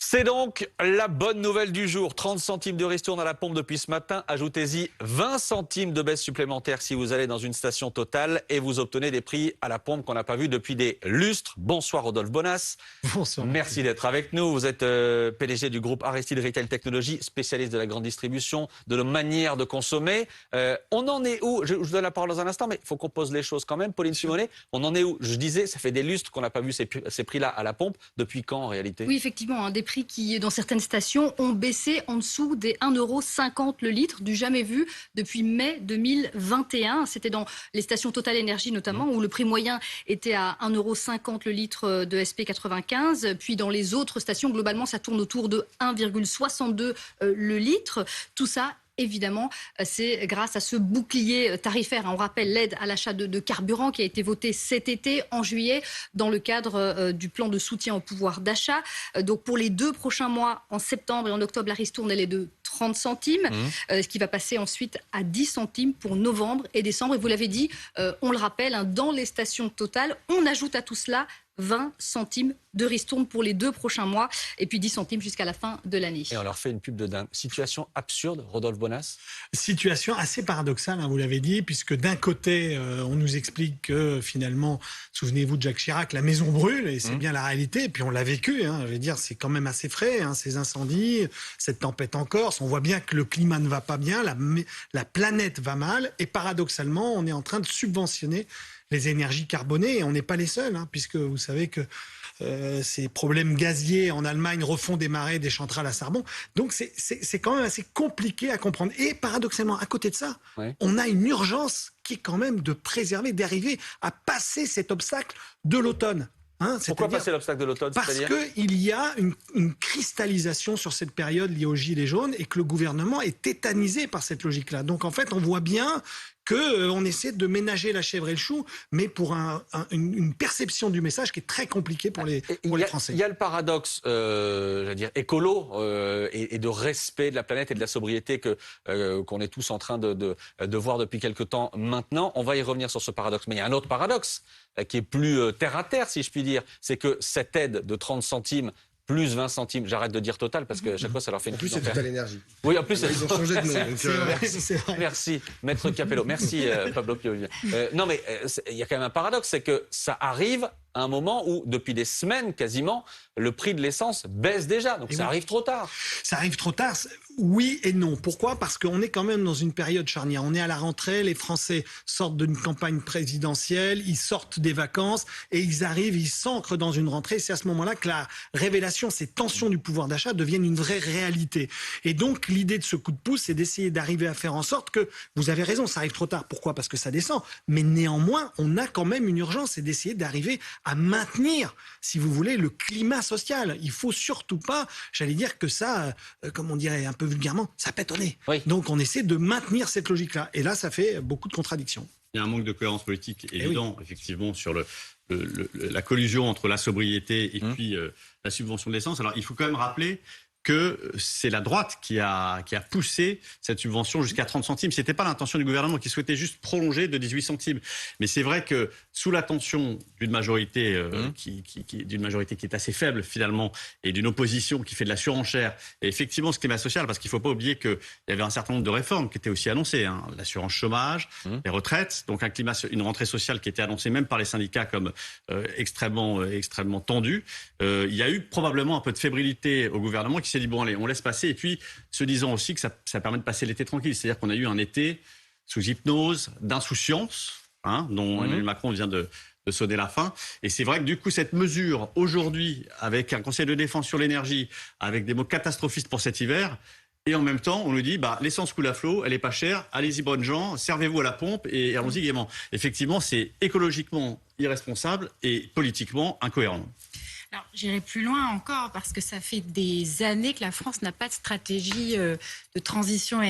C'est donc la bonne nouvelle du jour. 30 centimes de ristourne à la pompe depuis ce matin. Ajoutez-y 20 centimes de baisse supplémentaire si vous allez dans une station Total et vous obtenez des prix à la pompe qu'on n'a pas vu depuis des lustres. Bonsoir Rodolphe Bonas. Bonsoir. Merci d'être avec nous. Vous êtes PDG du groupe Aristide Retail Technologies, spécialiste de la grande distribution, de la manière de consommer. On en est où? Je vous donne la parole dans un instant, mais il faut qu'on pose les choses quand même. Pauline Simonet, on en est où? Je disais, ça fait des lustres qu'on n'a pas vu ces prix-là à la pompe. Depuis quand en réalité? Oui, effectivement, des prix qui, dans certaines stations, ont baissé en dessous des 1,50 € le litre, du jamais vu depuis mai 2021. C'était dans les stations Total Énergie notamment, où le prix moyen était à 1,50 € le litre de SP95. Puis dans les autres stations, globalement, ça tourne autour de 1,62 € le litre. Tout ça, évidemment, c'est grâce à ce bouclier tarifaire. On rappelle l'aide à l'achat de carburant qui a été votée cet été, en juillet, dans le cadre du plan de soutien au pouvoir d'achat. Donc pour les 2 prochains mois, en septembre et en octobre, la ristourne elle est de 30 centimes, ce qui va passer ensuite à 10 centimes pour novembre et décembre. Et vous l'avez dit, on le rappelle, dans les stations Total, on ajoute à tout cela 20 centimes de ristourne pour les 2 prochains mois et puis 10 centimes jusqu'à la fin de l'année. Et on leur fait une pub de dingue. Situation absurde, Rodolphe Bonas? Situation assez paradoxale, vous l'avez dit, puisque d'un côté, on nous explique que finalement, souvenez-vous de Jacques Chirac, la maison brûle, et c'est bien la réalité, et puis on l'a vécu, je veux dire, c'est quand même assez frais, ces incendies, cette tempête en Corse, on voit bien que le climat ne va pas bien, la planète va mal, et paradoxalement, on est en train de subventionner les énergies carbonées, et on n'est pas les seuls, puisque vous savez que ces problèmes gaziers en Allemagne refont démarrer des centrales à charbon. Donc c'est quand même assez compliqué à comprendre. Et paradoxalement, à côté de ça, on a une urgence qui est quand même de préserver, d'arriver à passer cet obstacle de l'automne. Pourquoi passer l'obstacle de l'automne? Parce qu'il y a une cristallisation sur cette période liée aux gilets jaunes et que le gouvernement est tétanisé par cette logique-là. Donc en fait, on voit bien qu'on essaie de ménager la chèvre et le chou, mais pour une perception du message qui est très compliquée pour les Français. Il y a le paradoxe, j'allais dire, écolo et de respect de la planète et de la sobriété qu'on est tous en train de voir depuis quelque temps maintenant. On va y revenir sur ce paradoxe. Mais il y a un autre paradoxe qui est plus terre à terre, si je puis dire. C'est que cette aide de 30 centimes plus 20 centimes, j'arrête de dire Total parce que à chaque fois ça leur fait une pub. En plus c'est Total Énergie. Oui, en plus ils ont changé de nom. Merci, Maître Capello. Merci Pablo Piovia. Non mais il y a quand même un paradoxe, c'est que ça arrive à un moment où, depuis des semaines quasiment, le prix de l'essence baisse déjà. Donc ça arrive trop tard. Ça arrive trop tard, oui et non. Pourquoi? Parce qu'on est quand même dans une période charnière. On est à la rentrée, les Français sortent d'une campagne présidentielle, ils sortent des vacances et ils arrivent, ils s'ancrent dans une rentrée. C'est à ce moment-là que la révélation, ces tensions du pouvoir d'achat deviennent une vraie réalité. Et donc l'idée de ce coup de pouce, c'est d'essayer d'arriver à faire en sorte que, vous avez raison, ça arrive trop tard. Pourquoi? Parce que ça descend. Mais néanmoins, on a quand même une urgence, c'est d'essayer d'arriver à maintenir, si vous voulez, le climat social. Il faut surtout pas, j'allais dire que ça, comme on dirait un peu vulgairement, ça pète au nez. Oui. Donc on essaie de maintenir cette logique-là. Et là, ça fait beaucoup de contradictions. Il y a un manque de cohérence politique évident, effectivement, sur la collusion entre la sobriété et puis la subvention de l'essence. Alors il faut quand même rappeler que c'est la droite qui a poussé cette subvention jusqu'à 30 centimes. Ce n'était pas l'intention du gouvernement qui souhaitait juste prolonger de 18 centimes. Mais c'est vrai que sous la tension d'une majorité, d'une majorité qui est assez faible finalement, et d'une opposition qui fait de la surenchère, et effectivement ce climat social, parce qu'il ne faut pas oublier qu'il y avait un certain nombre de réformes qui étaient aussi annoncées, l'assurance chômage, les retraites, donc une rentrée sociale qui était annoncée même par les syndicats comme extrêmement tendue. Il y a eu probablement un peu de fébrilité au gouvernement qui s'est dit bon allez, on laisse passer, et puis se disant aussi que ça permet de passer l'été tranquille. C'est-à-dire qu'on a eu un été sous hypnose, d'insouciance, dont Emmanuel Macron vient de sonner la fin. Et c'est vrai que du coup, cette mesure, aujourd'hui, avec un conseil de défense sur l'énergie, avec des mots catastrophistes pour cet hiver, et en même temps, on nous dit, l'essence coule à flot, elle est pas chère, allez-y bonnes gens, servez-vous à la pompe et allons-y gaiement. Effectivement, c'est écologiquement irresponsable et politiquement incohérent. Alors, j'irai plus loin encore parce que ça fait des années que la France n'a pas de stratégie de transition énergétique.